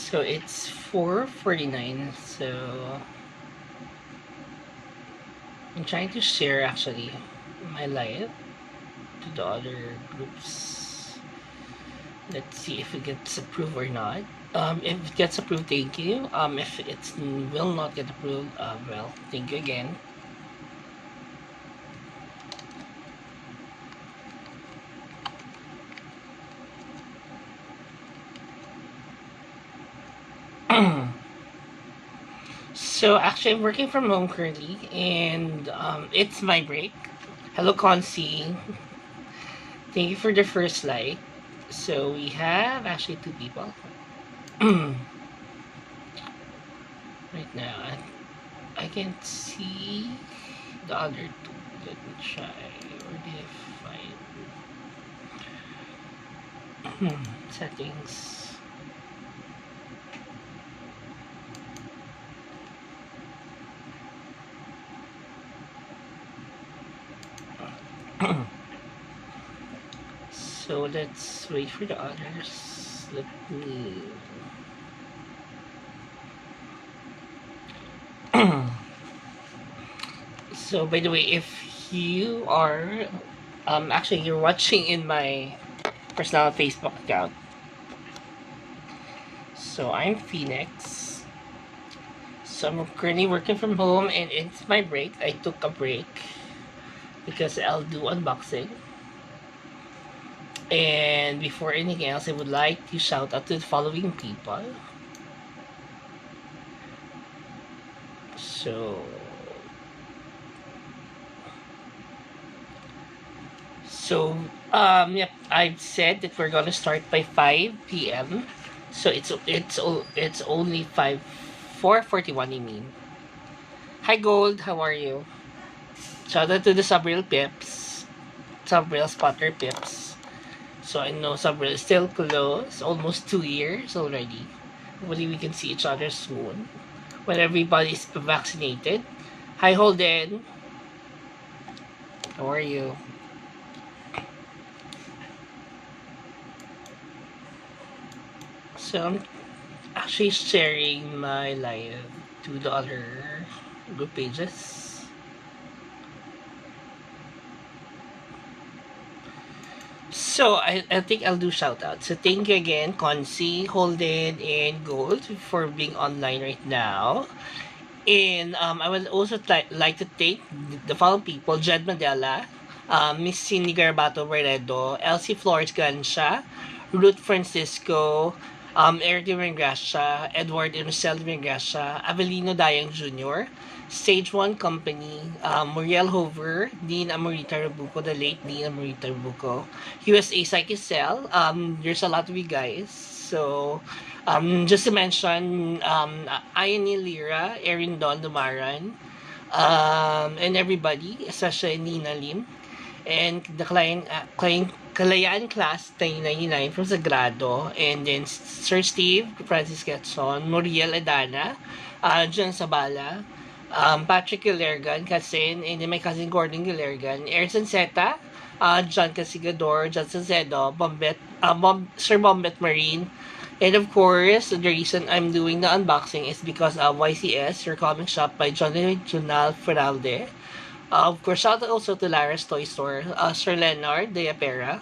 So it's 4:49. So I'm trying to share actually my live to the other groups. Let's see if it gets approved or not. If it gets approved, thank you. If it will not get approved, well, thank you again. So actually, I'm working from home currently, and it's my break. Hello, Concy. Thank you for the first like. So we have actually 2 people right now. I can't see the other 2. Let me try. Where did I find settings? So let's wait for the others. Let me. So by the way, if you are actually you're watching in my personal Facebook account. So I'm Phoenix. So I'm currently working from home and it's my break. I took a break because I'll do unboxing. And before anything else, I would like to shout out to the following people. Yep, I've said that we're gonna start by 5 p.m. So it's only 4:41. I mean, hi Gold, how are you? Shout out to the Subril Pips, Subril Spotter Pips. So I know Subril is still close, almost 2 years already. Hopefully we can see each other soon when everybody's vaccinated. Hi Holden, how are you? So I'm actually sharing my live to the other group pages. So I think I'll do shout out. So thank you again, Concy, Holden, and Gold for being online right now. And I would also like to thank the following people: Jed Mandela, Miss Cindy Garbato Barredo, Elsie Flores Gansha, Ruth Francisco, Eric Gracia, Edward and Michelle Gracia, Avelino Dayang Jr., Stage 1 Company, Muriel Hover, Dean Amorita Rabuco, the late Dean Amorita Rabuco, USA Psyche Cell. There's a lot of you guys. So, just to mention, Ione Lira, Erin Don Dumaran, and everybody, especially Nina Lim, and the Kalayaan class 99 from Sagrado, and then Sir Steve, Francis Quezon, Muriel Edana, John Sabala, Patrick Gilergan, Kasin, and then my cousin Gordon Gilergan, Erson Seta, John Casigador, John Sazedo, Sir Bombet Marine, and of course, the reason I'm doing the unboxing is because of YCS, your comic shop by Jonaly, Jonale, Frialde. Of course, shout out also to Lara's Toy Store, Sir Leonard, Deapera,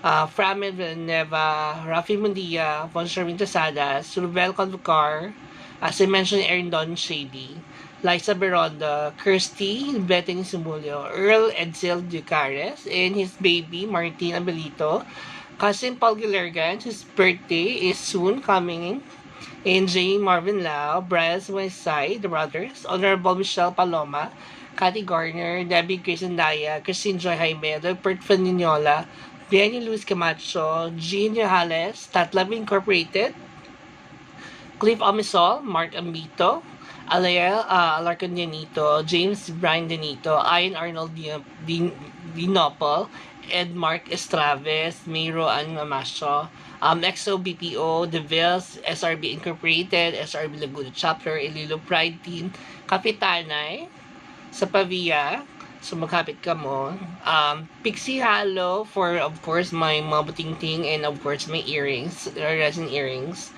Framin Villanueva, Rafi Mundia, Von Sherwin Tasadas, Rubel Convocar, as I mentioned, Erin Don Shady, Liza Beronda, Kirsty Betting Simulio, Earl Edsel Ducares, and his baby, Martin Abelito, cousin Paul Gilergan, whose birthday is soon coming, and J. Marvin Lau, Brian Wayside, the brothers, Honorable Michelle Paloma, Cathy Garner, Debbie Grayson Daya, Christine Joy Jaime, Bert Faninola, Benny Luis Camacho, Jean Jales, Tatlab Incorporated, Cliff Amisol, Mark Ambito, Alael Alarcon Dianito, James Brian Dianito, Ian Arnold Dinopol, Ed Mark Estraves, Miro Ann Mamasio, XOBPO, The Vills, SRB Incorporated, SRB Laguna Chapter, Ililo Pride Team, Kapitanay, sa Pavia, so magkapit ka mo. Pixie Halo for, of course, my mabuting and of course, my earrings, resin earrings.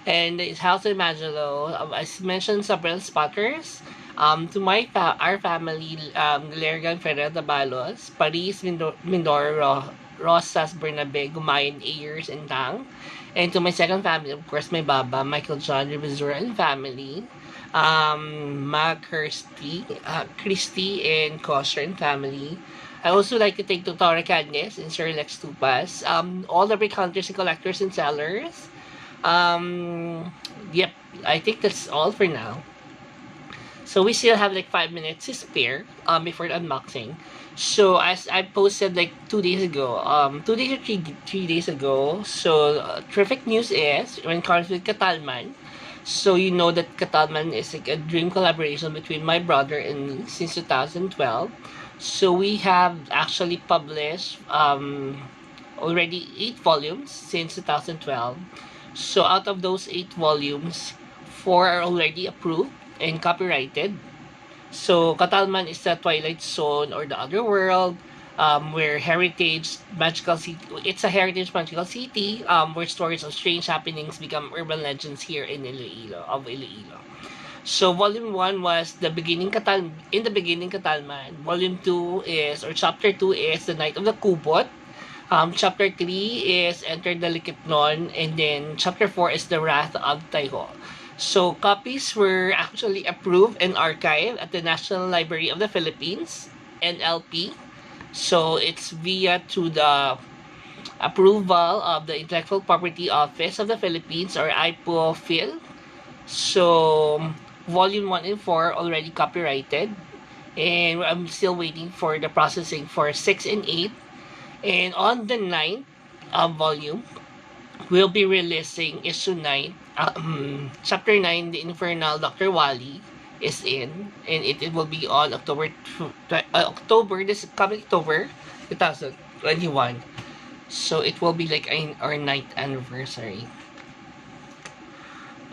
And it's House of Magelo. As mentioned, several spotters. To our family, Lergan Ferrer Dabalos, Paris Mindoro, Rosas Bernabe, Gumayan Ayers, and Tang. And to my second family, of course, my Baba, Michael John Rivizura and family. Ma Christy and Kosher and family. I also like to thank Dr. Candice and Sir Lex Tupas, all the brick hunters and collectors and sellers. Yep, I think that's all for now. So we still have like 5 minutes to spare before the unboxing. So as I posted like 2 days ago, 2 days or 3 days ago. So terrific news is when it comes with Catalman. So you know that Catalman is like a dream collaboration between my brother and me since 2012. So we have actually published already 8 volumes since 2012. So out of those 8 volumes, 4 are already approved and copyrighted. So Catalman is the Twilight Zone or the Other World, where heritage magical city. It's a heritage magical city, where stories of strange happenings become urban legends here in Iloilo. So Volume 1 was the beginning in the beginning Catalman. Volume 2 is, or Chapter 2 is the Night of the Kubot. Chapter 3 is Enter the Likitnon, and then Chapter 4 is The Wrath of Taiho. So copies were actually approved and archived at the National Library of the Philippines, NLP. So it's via to the approval of the Intellectual Property Office of the Philippines, or IPOPHIL. So Volume 1 and 4 already copyrighted, and I'm still waiting for the processing for 6 and 8. And on the 9th volume, we'll be releasing issue 9. Chapter 9, The Infernal Dr. Wally is in, and it will be on this coming October 2021. So it will be like our 9th anniversary.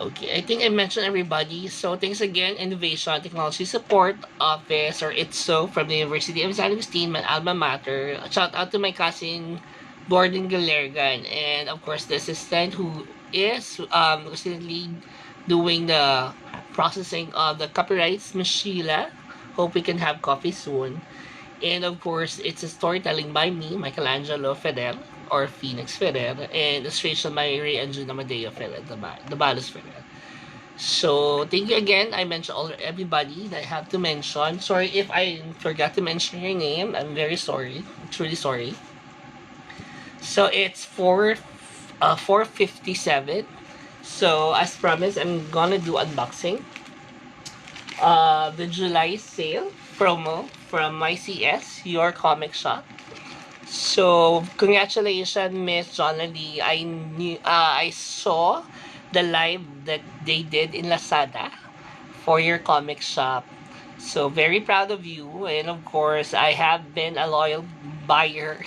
Okay, I think I mentioned everybody. So thanks again, Innovation Technology Support Office, or ITSO, from the University of San Agustin, my alma mater. Shout out to my cousin, Gordon Galergan, and of course the assistant who is constantly doing the processing of the copyrights, Miss Sheila. Hope we can have coffee soon. And of course, it's a storytelling by me, Michelangelo Ferrer, or PhoenixFerrer, and illustration by Ray Angel Amadeo Ferrer, the Balos Ferrer. So, thank you again. I mentioned everybody that I have to mention. Sorry if I forgot to mention your name. I'm very sorry. I'm truly sorry. So, it's 4:57. So, as promised, I'm gonna do unboxing. The July sale promo from YCS, your comic shop. So, congratulations, Miss Jonaly. I saw the live that they did in Lazada for your comic shop. So, very proud of you. And of course, I have been a loyal buyer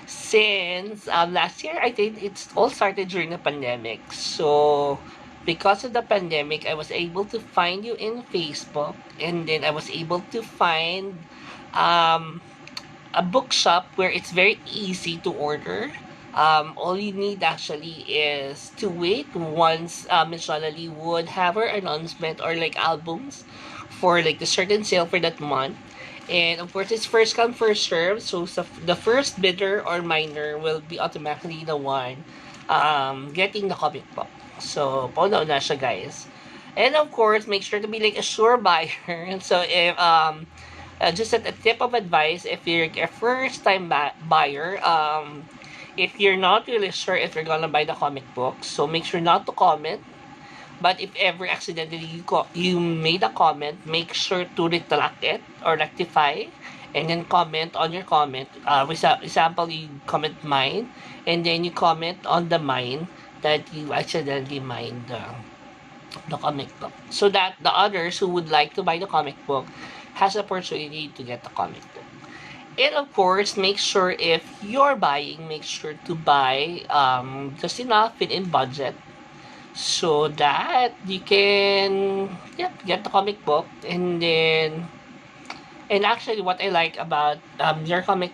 since last year. I think it's all started during the pandemic. So, because of the pandemic, I was able to find you in Facebook, and then I was able to find a bookshop where it's very easy to order. All you need actually is to wait once Miss Jonaly would have her announcement or like albums for like the certain sale for that month. And of course, it's first come, first serve. So, the first bidder or miner will be automatically the one getting the comic book. So, paunaw na siya, guys. And of course, make sure to be like a sure buyer. So, if just a tip of advice, if you're a first time buyer, if you're not really sure if you're gonna buy the comic book, so make sure not to comment. But if ever accidentally you made a comment, make sure to retract it or rectify, and then comment on your comment. Example, you comment mine, and then you comment on the mine that you accidentally mined the comic book, so that the others who would like to buy the comic book has opportunity to get the comic book. And of course, make sure if you're buying, make sure to buy just enough within budget so that you can get the comic book. And actually what I like about your comic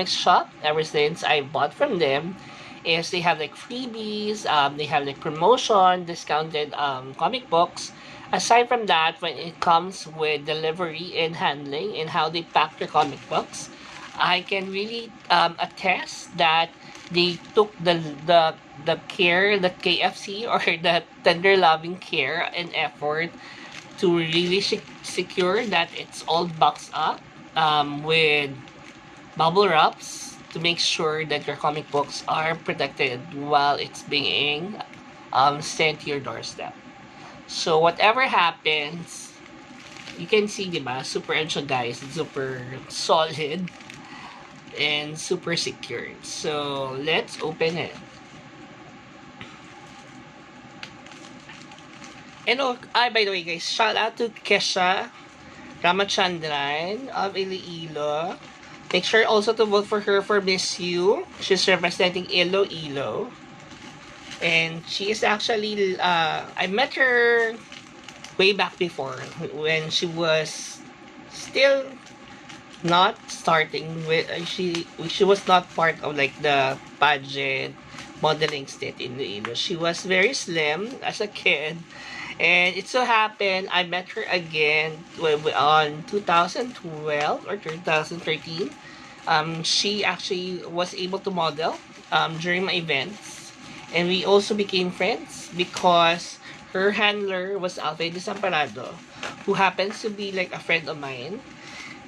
shop ever since I bought from them is they have like freebies, they have like promotion, discounted comic books. Aside from that, when it comes with delivery and handling and how they pack their comic books, I can really attest that they took the care that KFC or the tender loving care and effort to really secure that it's all boxed up with bubble wraps to make sure that your comic books are protected while it's being sent to your doorstep. So whatever happens, you can see, diba, super siya, guys, super solid and super secured. So let's open it. And by the way, guys, shout out to Kesha Ramachandran of Iloilo. Make sure also to vote for her for Miss You. She's representing Iloilo. And she is actually, I met her way back before when she was still not starting with, she was not part of like the pageant modeling state in Iloilo. She was very slim as a kid. And it so happened I met her again on 2012 or 2013. She actually was able to model during my events. And we also became friends because her handler was Alfredo Desamparado, who happens to be like a friend of mine.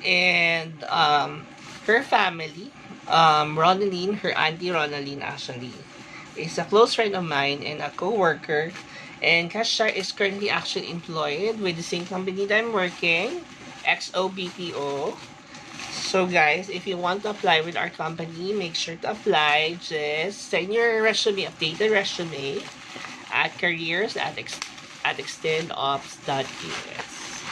And her family, Ronaline, her auntie Ronaline actually, is a close friend of mine and a co-worker. And Kashar is currently actually employed with the same company that I'm working, XOBPO. So guys, if you want to apply with our company, make sure to apply. Just send your resume, updated resume, at careers at extendops.us.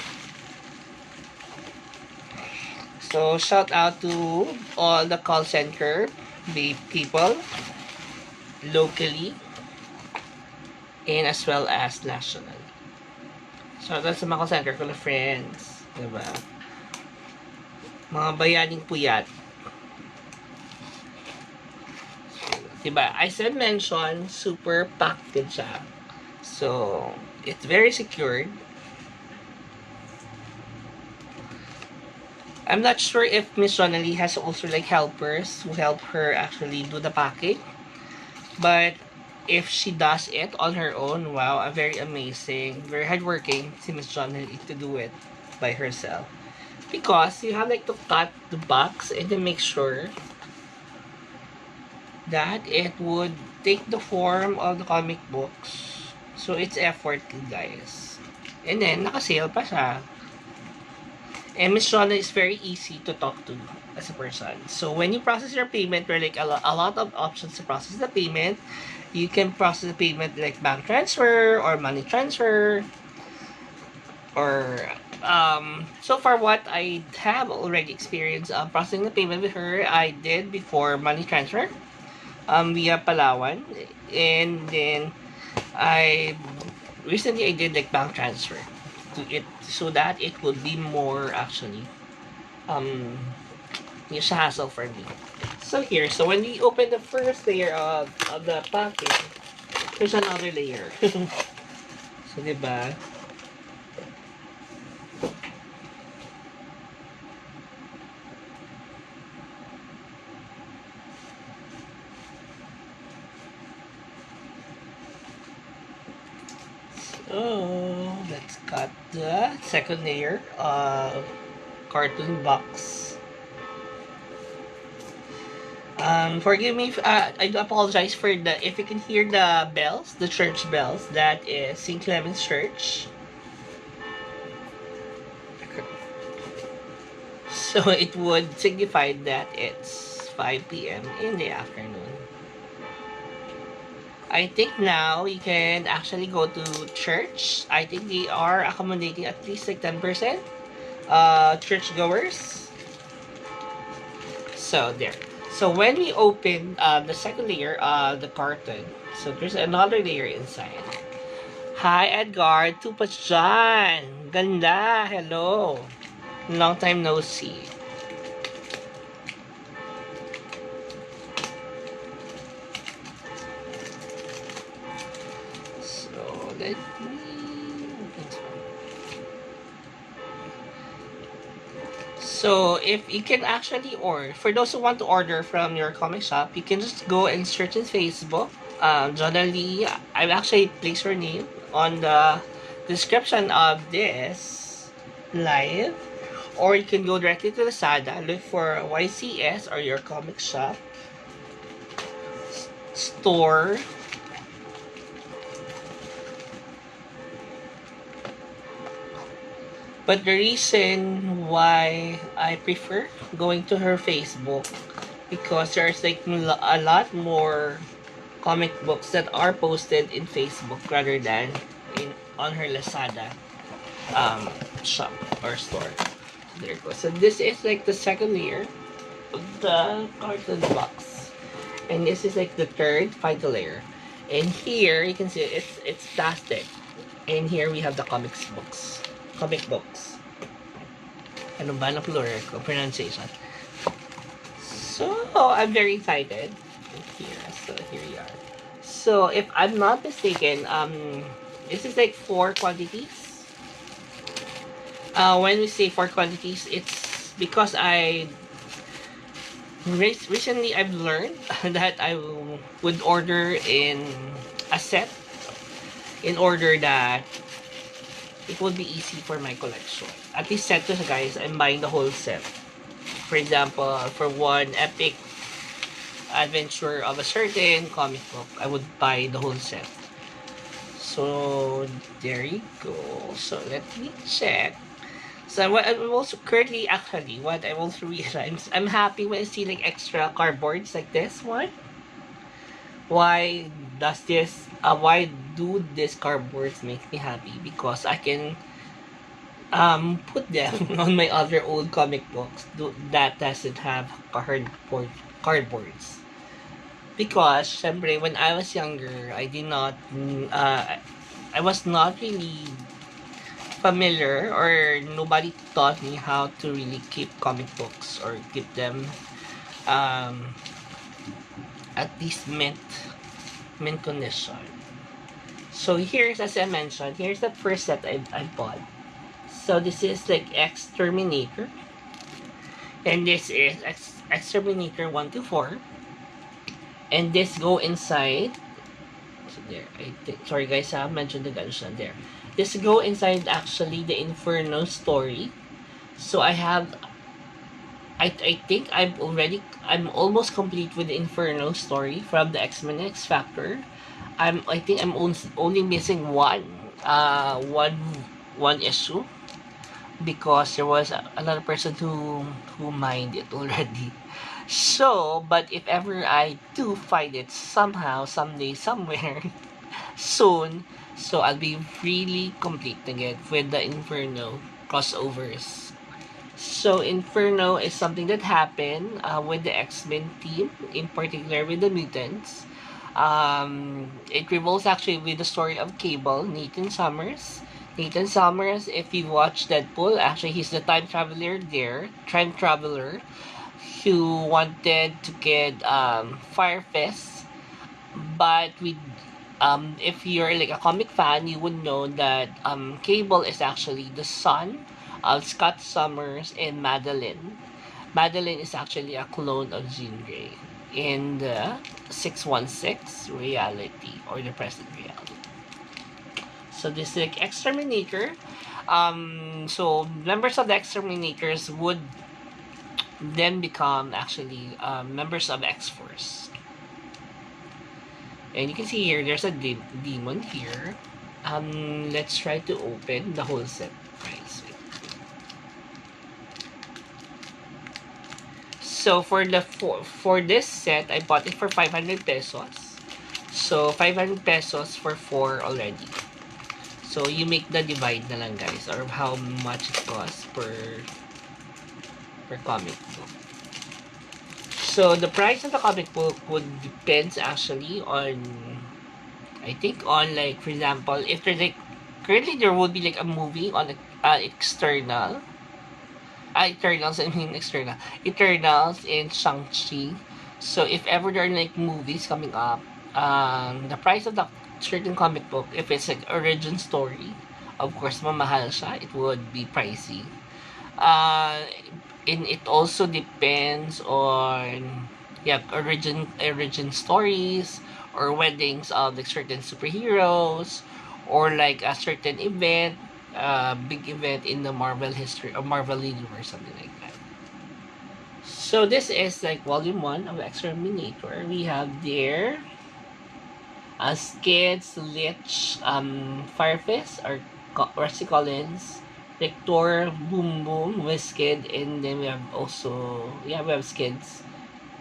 So shout out to all the call center people locally and as well as national. So that's sa mga call center ko na friends, diba? Mga bayaning puyat. Diba? I said mention, super packed siya. So, it's very secured. I'm not sure if Miss Jonaly has also like helpers who help her actually do the packing. But if she does it on her own, wow, very amazing. Very hardworking si Miss Jonaly to do it by herself. Because you have like to cut the box and then make sure that it would take the form of the comic books. So it's effort, guys. And then, naka-sale pa siya. And Miss Shona is very easy to talk to as a person. So when you process your payment, there are like a lot of options to process the payment. You can process the payment like bank transfer or money transfer. Or so far what I have already experienced processing the payment with her, I did before money transfer via Palawan. And then I recently I did like bank transfer to it so that it would be more actually yung hassle for me. So here, so when we open the first layer of the packet, there's another layer. So diba? So let's cut the second layer of cartoon box. Forgive me. I do apologize for the if you can hear the bells, the church bells. That is St. Clement's Church. So it would signify that it's 5 p.m. in the afternoon. I think now you can actually go to church. I think they are accommodating at least like 10% churchgoers. So there. So when we open the second layer of the carton, so there's another layer inside. Hi Edgar, tupas dyan. Ganda, hello. Long time no see. So let me. So if you can actually order, for those who want to order from your comic shop, you can just go and search in Facebook. Jonaly, I've actually placed her name on the description of this live. Or you can go directly to Lazada, look for YCS or your comic shop store. But the reason why I prefer going to her Facebook, because there's like a lot more comic books that are posted in Facebook rather than on her Lazada shop or store. There it goes. So this is like the second layer of the carton box, and this is like the third final layer. And here you can see it's plastic, and here we have the comic books. Ano ba na plural ko? Pronunciation. So I'm very excited. Here we are. So if I'm not mistaken, this is like 4 quantities. When we say 4 quantities, it's because recently I've learned that I would order in a set in order that it would be easy for my collection. At least set to guys, I'm buying the whole set. For example, for one epic adventure of a certain comic book, I would buy the whole set. So there you go. So let me check. So what I'm also currently actually what I also realize, I'm happy when I see like extra cardboards like this one. Why do these cardboards make me happy? Because I can put them on my other old comic books that doesn't have cardboards. Because syempre, when I was younger, I was not really familiar, or nobody taught me how to really keep comic books or keep them at least mint condition. So here's, as I mentioned, here's the first set I bought. So this is like XTerminator, and this is XTerminator 1 to 4, and this go inside. So there, sorry guys, I mentioned the gunshot there. This go inside actually the Inferno story. So I think I'm almost complete with the Inferno story from the X-Men X Factor. I think I'm only missing one issue, because there was another person who mined it already. So, but if ever I do find it somehow, someday, somewhere, soon, so I'll be really complete again with the Inferno crossovers. So Inferno is something that happened with the X-Men team, in particular with the mutants. It revolves actually with the story of Cable, Nathan Summers. Nathan Summers, if you watch Deadpool, actually he's the time traveler who wanted to get Fire Fist, but with if you're like a comic fan, you would know that Cable is actually the son of Scott Summers and Madeline. Madeline is actually a clone of Jean Grey in the 616 reality, or the present reality. So this is like Exterminator. So members of the Exterminators would then become actually members of X-Force. And you can see here, there's a demon here. Let's try to open the whole set price. So for this set, I bought it for 500 pesos. So 500 pesos for 4 already. So you make the divide na lang, guys, or how much it costs per comic book. So the price of the comic book would depends actually on, I think, on like, for example, if there's like, currently there would be like a movie on external, Eternals, I mean external, Eternals and Shang-Chi. So if ever there are like movies coming up, the price of the certain comic book, if it's like origin story, of course mamahal siya, it would be pricey. And it also depends on origin stories or weddings of like certain superheroes, or like a certain event, big event in the Marvel history or Marvel universe, something like that. So this is like volume 1 of Exterminator. We have there Skids, Lich, Firefist, or Rusty Collins, Rector, Boom Boom, Wizkid, and then we have also, we have Skids,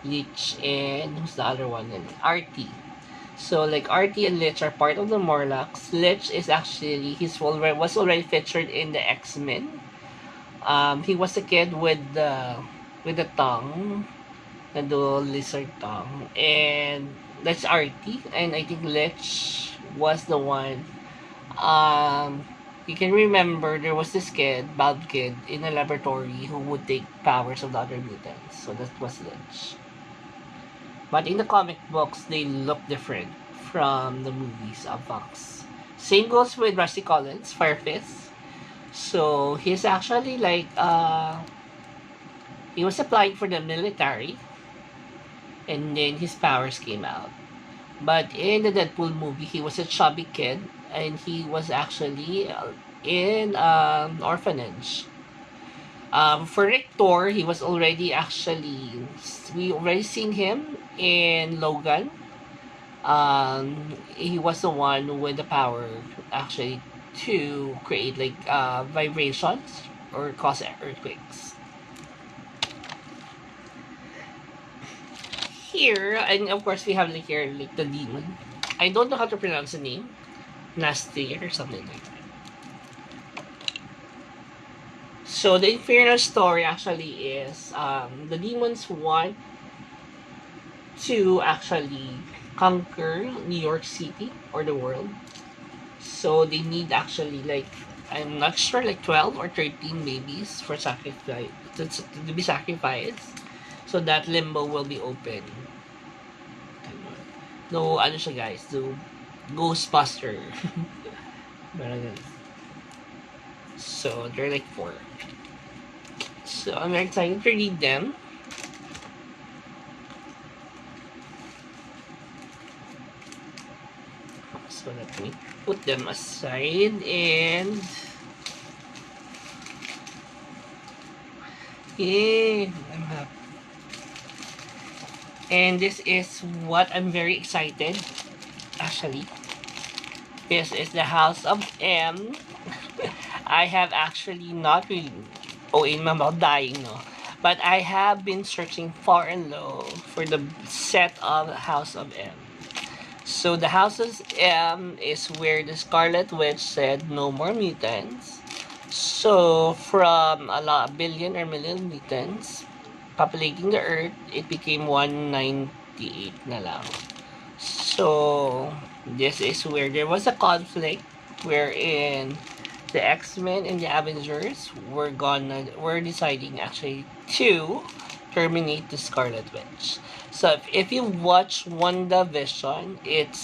Lich, and who's the other one? And RT. So like RT and Lich are part of the Morlocks. Lich is actually, was already featured in the X-Men. He was a kid with the tongue, the dual lizard tongue, and that's RT. And I think Lich was the one. You can remember there was this kid, bald kid, in a laboratory who would take powers of the other mutants. So that was Lich. But in the comic books, they look different from the movies of Fox. Same goes with Rusty Collins, Firefist. So he's actually like, he was applying for the military, and then his powers came out. But in the Deadpool movie, he was a chubby kid, and he was actually in orphanage. For Rector, he was already actually, we already seen him in Logan. He was the one with the power actually to create like vibrations or cause earthquakes. Here, and of course we have like here like the demon. I don't know how to pronounce the name. Nasty or something like that. So the Infernal story actually is the demons want to actually conquer New York City or the world. So they need actually like, I'm not sure, like 12 or 13 babies for sacrifice to be sacrificed, so that limbo will be open. No, ano siya guys, the Ghostbuster. So they're like 4. So I'm very excited to read them. So let me put them aside, and yeah, I'm happy. And this is what I'm very excited. Actually, this is the House of M. I have actually not really in about dying, no. But I have been searching far and low for the set of House of M. So the House of M is where the Scarlet Witch said no more mutants. So from a billion or million mutants populating the Earth, it became 198 na lang. So this is where there was a conflict wherein the X-Men and the Avengers were deciding actually to terminate the Scarlet Witch. So if you watch WandaVision, it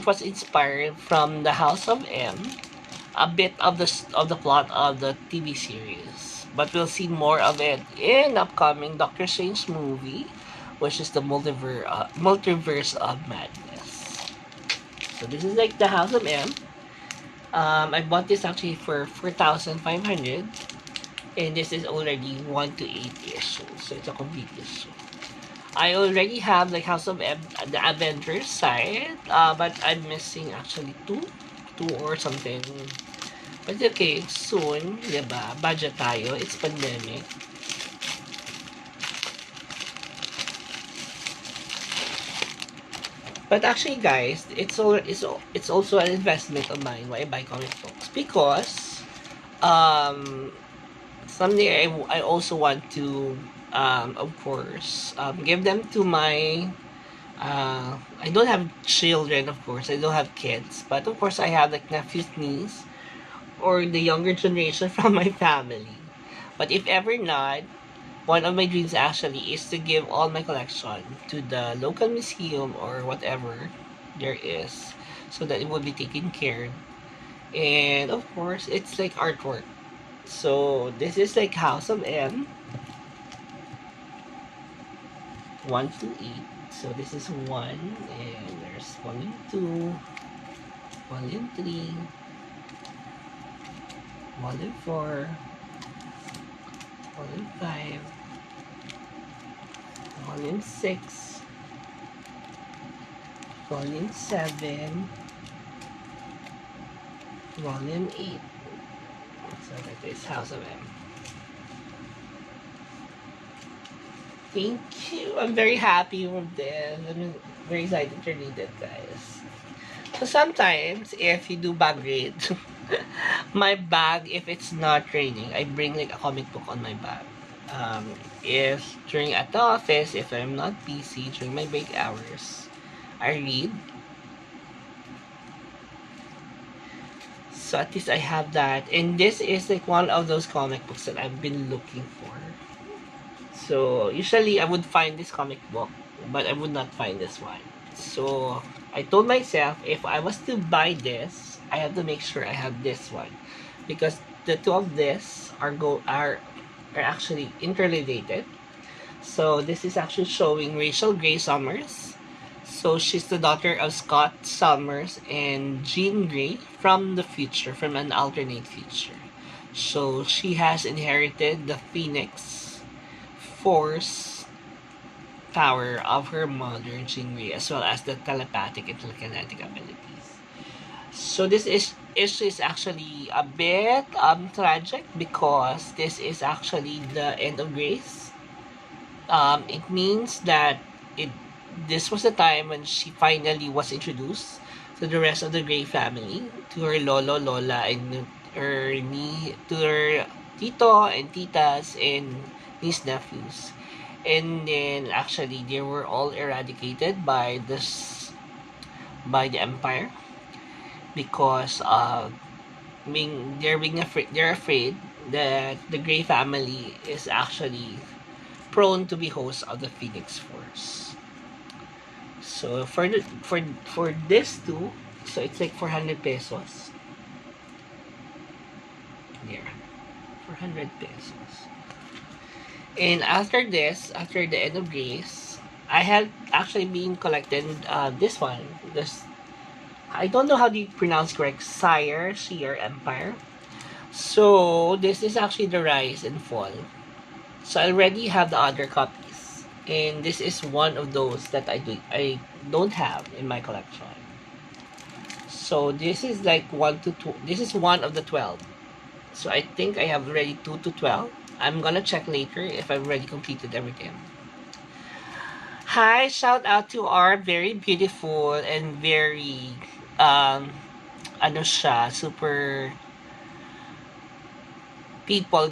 was inspired from the House of M, a bit of the plot of the TV series. But we'll see more of it in upcoming Doctor Strange movie, which is the multiverse of madness. So this is like the House of M. I bought this actually for 4,500, and this is already 1 to 8 issue, so it's a complete issue. I already have like House of M, the Avengers side, but I'm missing actually two or something. But okay, soon, diba? Budget tayo. It's pandemic. But actually, guys, it's also an investment of mine why I buy comic books, because someday I also want to of course give them to my I don't have children, of course. I don't have kids, but of course I have like nephews, niece, or the younger generation from my family. But if ever not, one of my dreams actually is to give all my collection to the local museum or whatever there is, so that it will be taken care. And of course, it's like artwork. So this is like House of M, 1 to 8. So this is 1, and there's volume 2, volume 3, volume 4, volume 5, volume 6, volume 7, volume 8. So that is House of M. Thank you. I'm very happy with this. I'm very excited to read it, guys. So sometimes, if you do bag read, my bag, if it's not raining, I bring like a comic book on my bag. If during at the office, if I'm not busy during my break hours, I read. So at least I have that. And this is like one of those comic books that I've been looking for. So usually I would find this comic book, but I would not find this one. So I told myself, if I was to buy this, I have to make sure I have this one, because the two of this are actually interrelated. So this is actually showing Rachel Gray Summers. So she's the daughter of Scott Summers and Jean Grey from the future, from an alternate future. So she has inherited the Phoenix Force power of her mother, Jean Grey, as well as the telepathic and telekinetic abilities. So this is actually a bit tragic, because this is actually the end of Grace. It means that this was the time when she finally was introduced to the rest of the Grey family, to her lolo, lola, and to her tito and titas and his nephews. And then actually they were all eradicated by the Empire, because they're afraid that the Grey family is actually prone to be hosts of the Phoenix Force. So for this too, so it's like 400 pesos. There, 400 pesos. And after this, after the end of Grace, I had actually been collecting this one. This, I don't know how do you pronounce correct, Shiar Empire. So this is actually the Rise and Fall. So I already have the other copies, and this is one of those that I don't have in my collection. So this is like 1 to 2. This is one of the 12. So I think I have already 2 to 12. I'm gonna check later if I've already completed everything. Hi, shout out to our very beautiful and very super people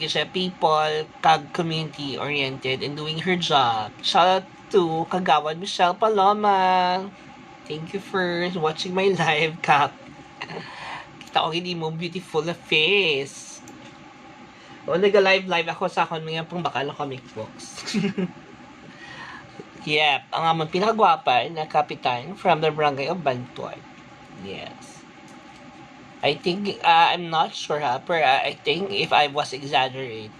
community oriented and doing her job. Shout out to Kagawad Michelle Paloma. Thank you for watching my live, Kap. Kita ko hindi mo beautiful na face. O, nag-live ako sa akong mga pang bakal na comic books. Yep, ang amang pinakagwapa na kapitan from the barangay of Bantoy. Yes. I think, I'm not sure ha, pero I think if I was exaggerate,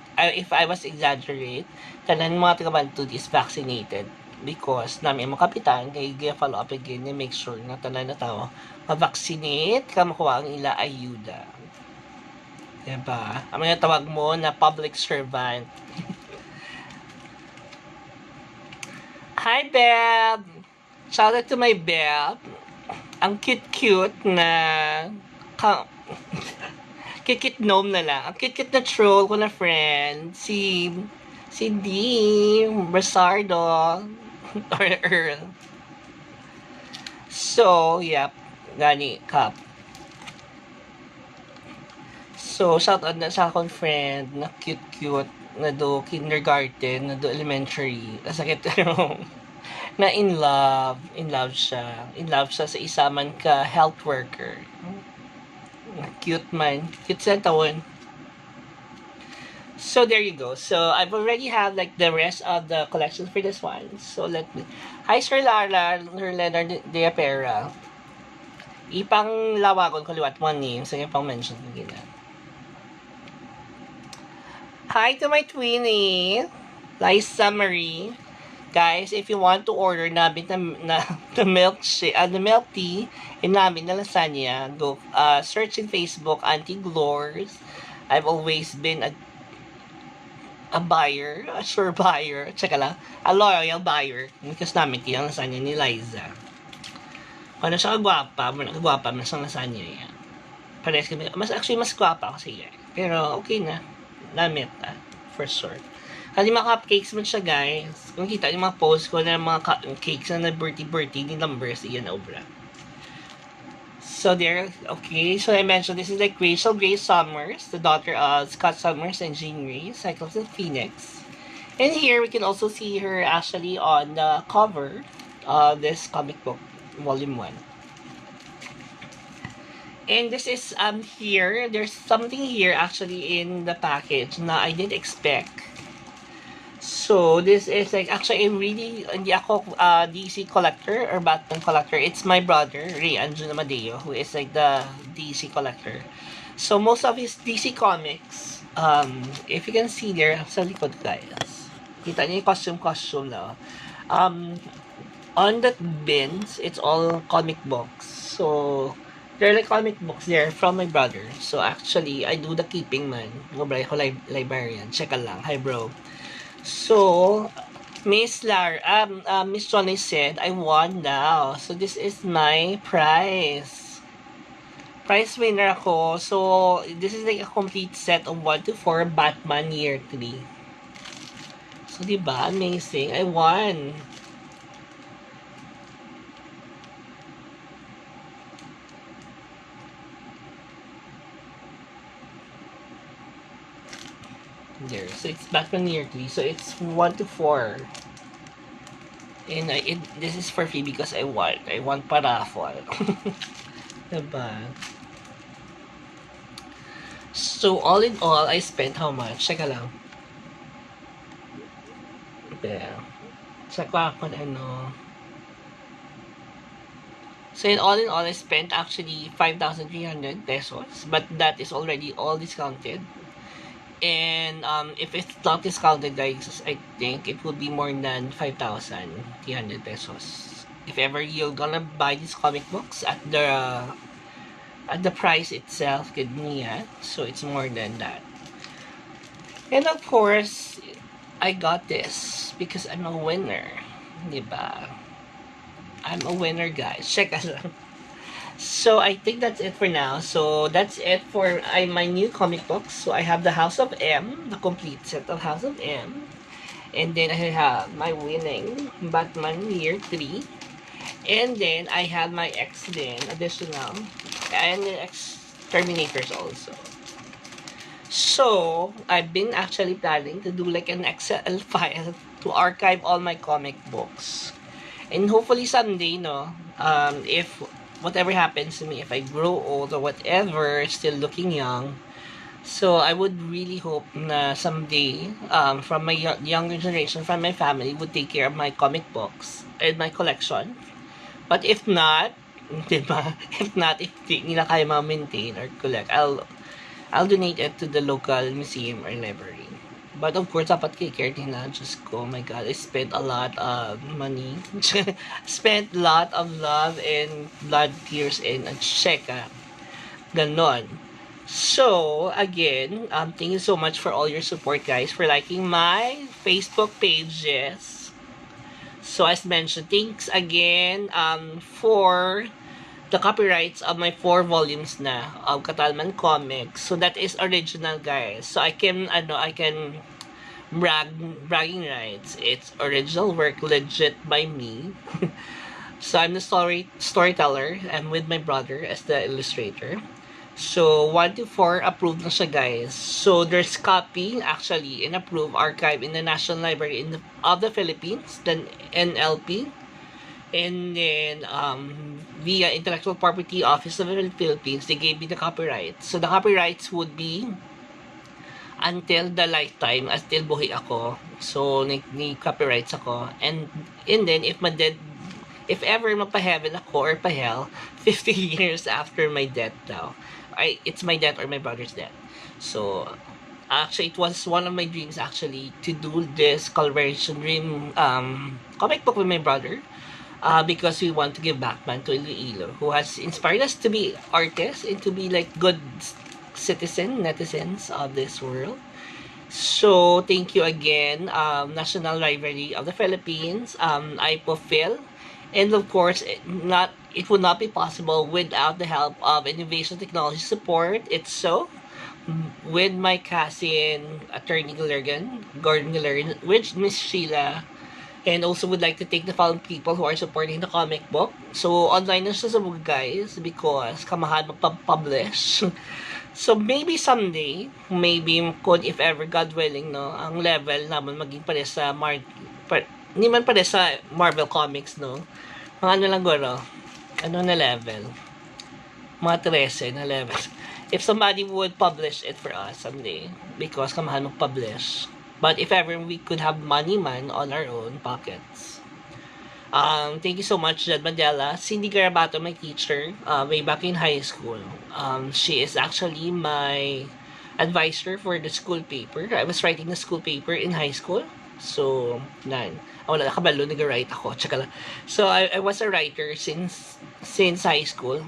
tanan mga taga Bantoy is vaccinated. because namin ang mga kapitan kay follow up again and make sure na tanan na tao ma-vaccinate ka makuha ang ila ayuda. Diba? Ang mga tawag mo na public servant. Hi, Beb! Shout out to my Beb. Ang cute-cute na cute-cute gnome na lang. Ang cute-cute na troll ko na friend. Si D. Brazardo. Or Earl. So, yep. Gani, Cup. So, shout out na sa akong friend na cute-cute na do kindergarten, na do elementary. Sakit pero na in love siya. In love siya sa isa man ka health worker. Cute man. Cute sa tawon. So, there you go. So, I've already have like the rest of the collections for this one. So, let me... Hi, Sir Lara, Sir Leonard Deapera. Ipang lawagon ko liwat mo name. So, yung pang mention ko gina. Hi to my twinnie, Liza Marie. Guys, if you want to order namin na the milk tea and namin na lasagna, go search in Facebook Auntie Glors. I've always been a buyer, a sure buyer, tsaka lang, a loyal buyer because namin tiyang lasagna ni Liza. Kung siya kagwapa, mas ang lasagna niya. Parehas kami, mas gwapa kasi yan. Pero okay na. Namit for sure. Kasi mga cupcakes man siya guys. Kung kita yung mga post ko na mga cakes na birthday ni numbers, iyan na obra. So there, okay. So I mentioned this is like Rachel Grace Summers, the daughter of Scott Summers and Jean Grace, Cyclops of Phoenix. And here we can also see her actually on the cover of this comic book, volume 1. And this is here, there's something here actually in the package na I didn't expect. So this is like actually hindi ako DC collector or Batman collector. It's my brother, Ray Anjuna Madeo, who is like the DC collector. So most of his DC comics, if you can see there sa likod guys, kita niyo yung costume na. On that bins, it's all comic books. So there are like comic books there from my brother. So actually, I do the keeping man. Mobile ko librarian. Check lang. Hi bro. So, Miss Jonaly said, I won now. So this is my prize. Prize winner ako. So, this is like a complete set of 1 to 4 Batman Year 3. So, diba? Amazing. I won. There. So it's Batman Year 3. So it's 1 to 4. And this is for free because I want paraffol. Diba? So all in all, I spent how much? Saka lang. Yeah. Saka ako ano. So in all, I spent actually 5,300 pesos. But that is already all discounted. And if it's not discounted guys, I think it would be more than 5,300 pesos. If ever you're gonna buy these comic books at the price itself, ganyan. So it's more than that. And of course, I got this because I'm a winner. Diba? I'm a winner guys. Check us out. So I think that's it for now. So that's it for my new comic books. So I have the House of M, the complete set of House of M. And then I have my winning Batman Year 3. And then I have my XMEN additional and the XTerminators also. So I've been actually planning to do like an Excel file to archive all my comic books. And hopefully someday, if whatever happens to me, if I grow old or whatever, still looking young, so I would really hope na someday, from my younger generation, from my family, would take care of my comic books and my collection. But if not, diba? If di nila kaya ma-maintain or collect, I'll donate it to the local museum or library. But of course, dapat kay-care din na. Just go, oh my God, I spent a lot of money. Spent a lot of love and blood, tears, and check. Ganon. So, again, thank you so much for all your support, guys, for liking my Facebook pages. So, as mentioned, thanks again for the copyrights of my 4 volumes na of Katalman Comics. So, that is original, guys. So, I can bragging rights. It's original work, legit by me. So, I'm the storyteller. I'm with my brother as the illustrator. So, 1 to 4, approved na siya, guys. So, there's copy, actually, and approved archive in the National Library of the Philippines, the NLP, and then, via Intellectual Property Office of the Philippines, they gave me the copyright. So, the copyrights would be until the lifetime, as till buhay ako. So, ni copyrights ako. And then, if ever mapaheaven ako or pahell, 50 years after my death daw. It's my death or my brother's death. So, actually, it was one of my dreams, actually, to do this collaboration dream comic book with my brother. Because we want to give back, man, to Iloilo, who has inspired us to be artists and to be like good netizens of this world. So, thank you again, National Library of the Philippines, iamPhoenixFerrer, and of course, it would not be possible without the help of innovation technology support. It's so with my cousin, Attorney Gordon Galergan, with Miss Sheila, and also would like to thank the following people who are supporting the comic book. So, online na siya sa mga guys because kamahal magpa-publish. So, maybe someday, could, if ever, God willing, no, ang level naman maging pare sa hindi man pare sa Marvel Comics, no? Mga ano lang guro, na level? Mga 13 na level. If somebody would publish it for us someday, because kamahal mag-publish. But if ever we could have money man on our own pockets. Thank you so much, Jed Mandela. Cindy Garabato, my teacher, way back in high school. She is actually my advisor for the school paper. I was writing the school paper in high school. So, wala nakabalo, nag-write ako. Tsaka lang. So, I was a writer since high school.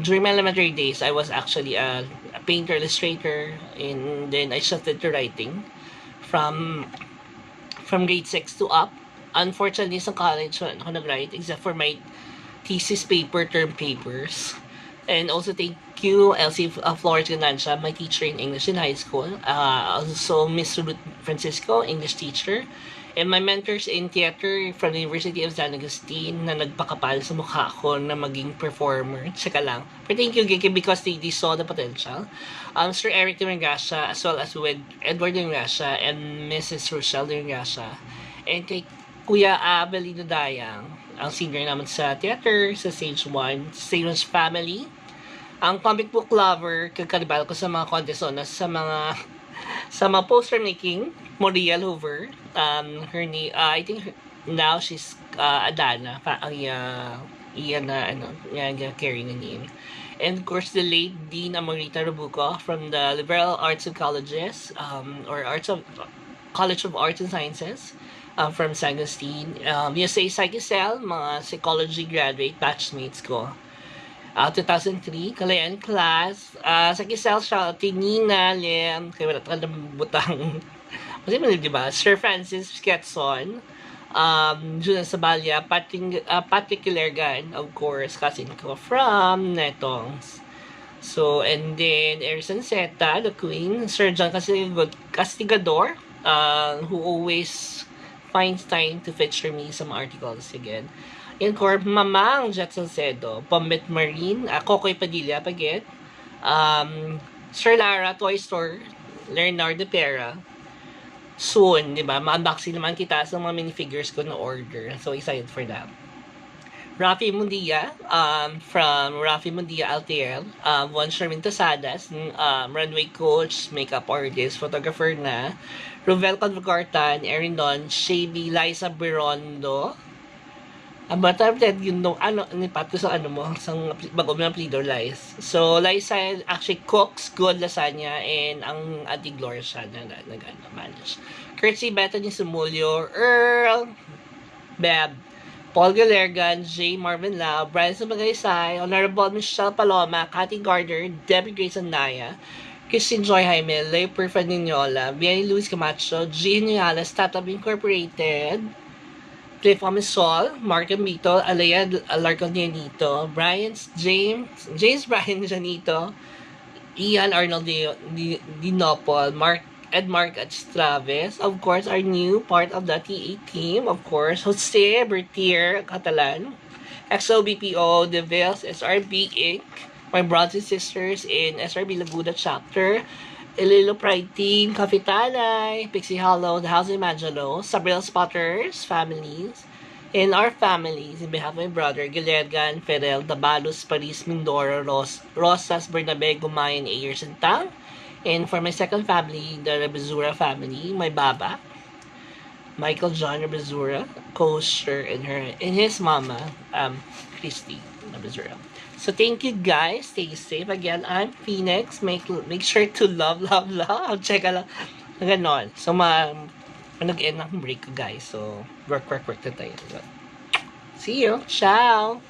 During my elementary days, I was actually a painter, illustrator, and then I shifted to writing from grade 6 to up. Unfortunately, sa college, wala ako nag-write except for my thesis paper, term papers. And also, thank you, Elsie Flores Ganancia, my teacher in English in high school. Also, Miss Ruth Francisco, English teacher. And my mentors in theater from the University of San Agustin na nagpakapal sa mukha ko na maging performer. Tsaka lang. But thank you, Gigi, because they saw the potential. Sir Eric de Ringasha, as well as with Edward de Ringasha and Mrs. Rochelle de Ringasha. And kay Kuya Abelino Dayang, ang senior naman sa theater, sa Stage 1, Stage Family. Ang comic book lover, kakalibal ko sa mga contest sa mga poster making, Moriel Hoover. Her name, I think now she's Adana, iyan na carrying the name. And of course, the late Dean Amorita Robuco from the Liberal Arts and Colleges, or College of Arts and Sciences, from San Agustin. USA Psychicel, mga psychology graduate batchmates ko. 2003, Kalayan class. Sa Giselle siya, Tinina, Lem, kaya wala talaga butang. Kasi mo, di ba? Sir Francis Quezon, Juna Sabalya, Patrick Ilergan, of course, cousin ko from Netongs. So, and then, Erison Zeta, the Queen, Sir John Castigador, who always finds time to feature me some articles again. And Corp Mamang Jet Salcedo, Bombet Marine, Kokoy Padilla Paget, Sir Lara Toy Store, Leonardo Pera. Soon, di ba? Ma-unboxing naman kita sa mga minifigures ko na order. So excited for that. Rafi Mundia, from Rafi Mundia Altiel, Juan Sherman Tosadas, runway coach, makeup artist, photographer na, Rovel Convergartan, Erin Don, Shaby, Liza Berondo, But that you know, nipat ko sa mo, sa bago ng Pleader Lies. So, Liza actually cooks good lasagna and ang Ate Gloria siya manage. Courtesy Beto ni Sumulyo, Earl, Beb, Paul Galergan, J. Marvin Lau, Brian Sumagaysay, Honorable Michelle Paloma, Cathy Gardner, Debbie Grace Anaya, Christine Joy Jaime, Leo Perfect Ninola, Bianny Luis Camacho, G. Niales, Tatab Incorporated, Cliff Amisol, Mark Amito, Alea Alarcon Janito, James Brian Janito, Ian Arnold Dinopol, Mark at Straves, of course, our new part of the TA team, of course, Jose Bertier Catalan, XOBPO, The Vales, SRB Inc., my brothers and sisters in SRB Laguna Chapter, Ililo Pride Team, Kapitanay, Pixie Hollow, The House of Imagino, Sabril Spotters, families, in our families, in behalf of my brother, Gilergan, Ferrell, Dabalos, Paris, Mindoro, Rosas, Bernabe, Gumayan, Ayers, and Tang. And for my second family, the Rebezura family, my baba, Michael John Rebezura, co-hoster, and his mama, Christy Rebezura. So thank you guys. Stay safe. Again, I'm Phoenix. Make sure to love. Check lang. Ganon. So nag-end ng break ko guys. So work na tayo. See you. Ciao.